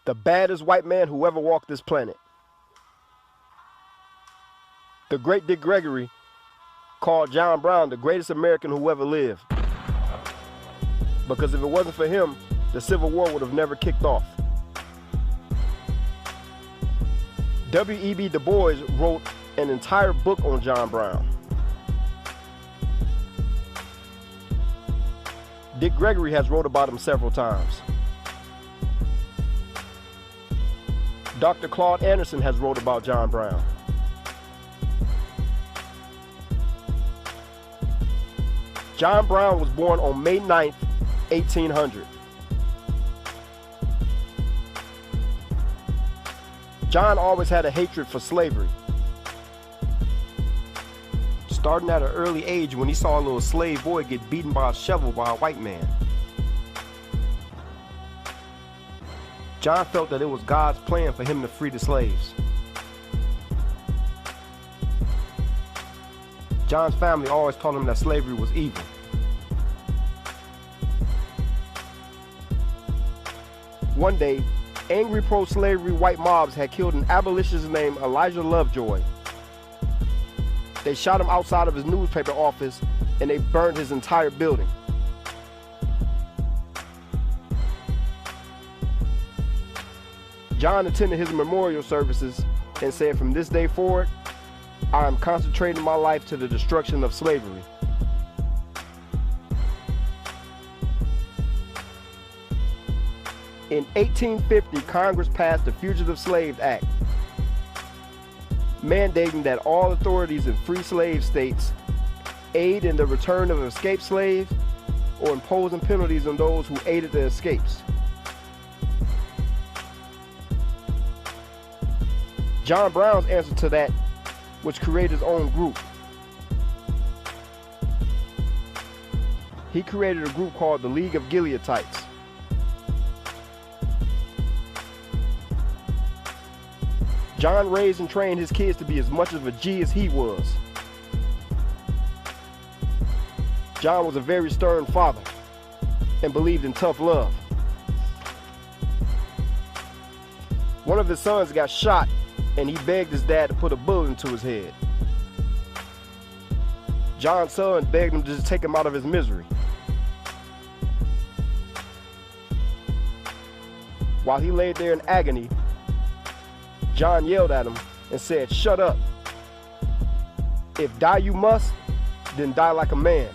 the baddest white man who ever walked this planet. The great Dick Gregory called John Brown the greatest American who ever lived. Because if it wasn't for him, the Civil War would have never kicked off. W.E.B. Du Bois wrote an entire book on John Brown. Dick Gregory has wrote about him several times. Dr. Claude Anderson has wrote about John Brown. John Brown was born on May 9th, 1800. John always had a hatred for slavery. Starting at an early age when he saw a little slave boy get beaten by a shovel by a white man. John felt that it was God's plan for him to free the slaves. John's family always told him that slavery was evil. One day, angry pro-slavery white mobs had killed an abolitionist named Elijah Lovejoy. They shot him outside of his newspaper office and they burned his entire building. John attended his memorial services and said, "From this day forward, I am concentrating my life to the destruction of slavery." In 1850, Congress passed the Fugitive Slave Act, mandating that all authorities in free slave states aid in the return of escaped slaves or imposing penalties on those who aided the escapes. John Brown's answer to that was to create his own group. He created a group called the League of Gileadites. John raised and trained his kids to be as much of a G as he was. John was a very stern father and believed in tough love. One of his sons got shot and he begged his dad to put a bullet into his head. John's son begged him to just take him out of his misery. While he laid there in agony, John yelled at him and said, "Shut up. If die you must, then die like a man."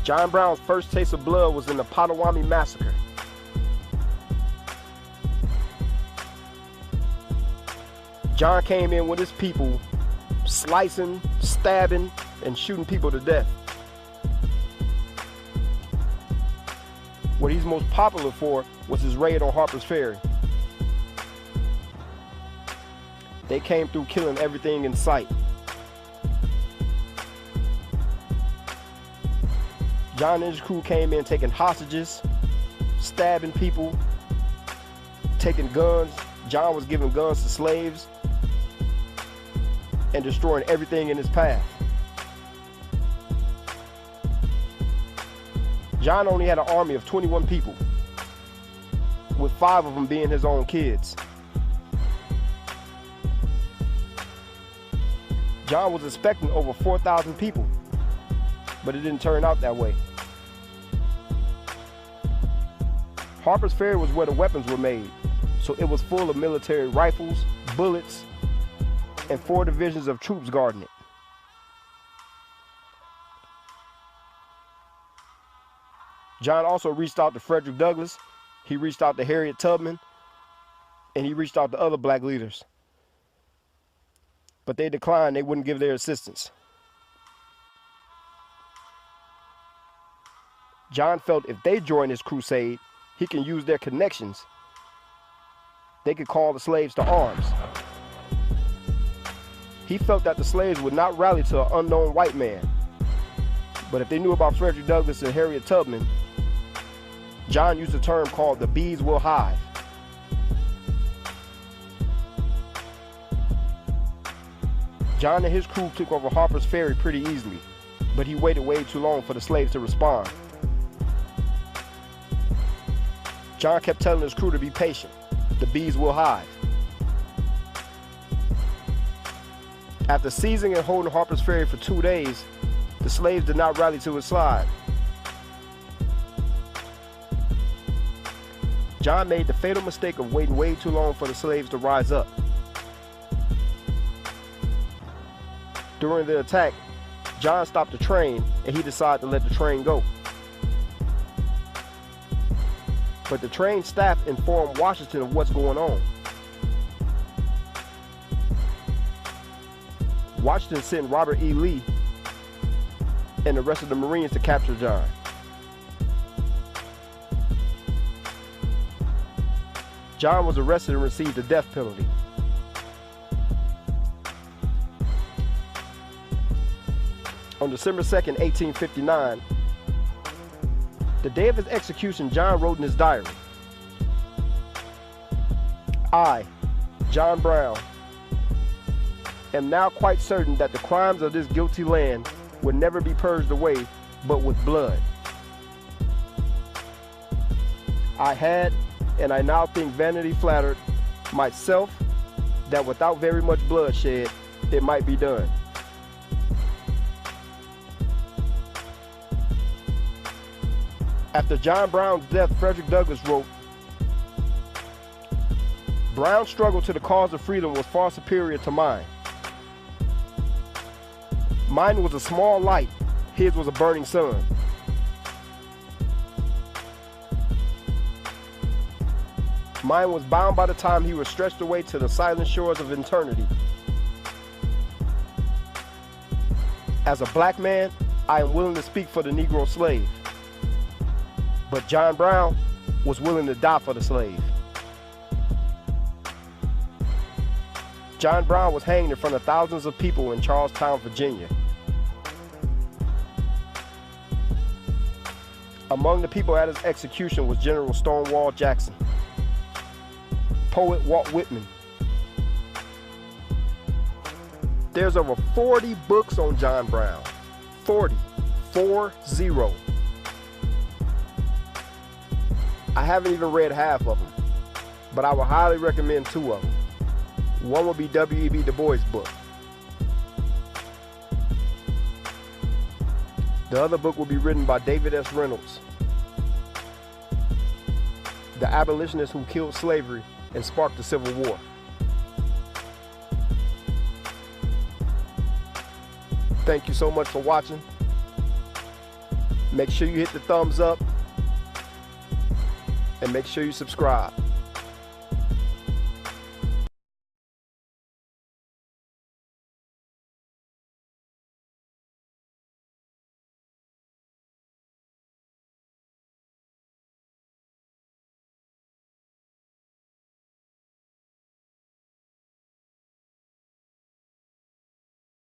John Brown's first taste of blood was in the Potawatomi Massacre. John came in with his people, slicing, stabbing, and shooting people to death. What he's most popular for was his raid on Harper's Ferry. They came through killing everything in sight. John and his crew came in taking hostages, stabbing people, taking guns. John was giving guns to slaves and destroying everything in his path. John only had an army of 21 people, with 5 of them being his own kids. John was expecting over 4,000 people, but it didn't turn out that way. Harper's Ferry was where the weapons were made, so it was full of military rifles, bullets, and 4 divisions of troops guarding it. John also reached out to Frederick Douglass, he reached out to Harriet Tubman, and he reached out to other black leaders. But they declined, they wouldn't give their assistance. John felt if they joined his crusade, he can use their connections. They could call the slaves to arms. He felt that the slaves would not rally to an unknown white man. But if they knew about Frederick Douglass and Harriet Tubman, John used a term called the bees will hive. John and his crew took over Harper's Ferry pretty easily, but he waited way too long for the slaves to respond. John kept telling his crew to be patient. The bees will hive. After seizing and holding Harper's Ferry for 2 days, the slaves did not rally to his side. John made the fatal mistake of waiting way too long for the slaves to rise up. During the attack, John stopped the train and he decided to let the train go. But the train staff informed Washington of what's going on. Washington sent Robert E. Lee and the rest of the Marines to capture John. John was arrested and received the death penalty. On December 2nd, 1859, the day of his execution, John wrote in his diary, "I, John Brown, am now quite certain that the crimes of this guilty land would never be purged away but with blood. I had, and I now think vanity flattered, myself that without very much bloodshed it might be done." After John Brown's death, Frederick Douglass wrote, "Brown's struggle to the cause of freedom was far superior to mine. Mine was a small light, his was a burning sun. Mine was bound by the time he was stretched away to the silent shores of eternity. As a black man, I am willing to speak for the Negro slave. But John Brown was willing to die for the slave." John Brown was hanged in front of thousands of people in Charlestown, Virginia. Among the people at his execution was General Stonewall Jackson, poet Walt Whitman. There's over 40 books on John Brown. 40. I haven't even read half of them, but I would highly recommend 2 of them. One will be W.E.B. Du Bois' book. The other book will be written by David S. Reynolds, the abolitionist who killed slavery and sparked the Civil War. Thank you so much for watching. Make sure you hit the thumbs up and make sure you subscribe.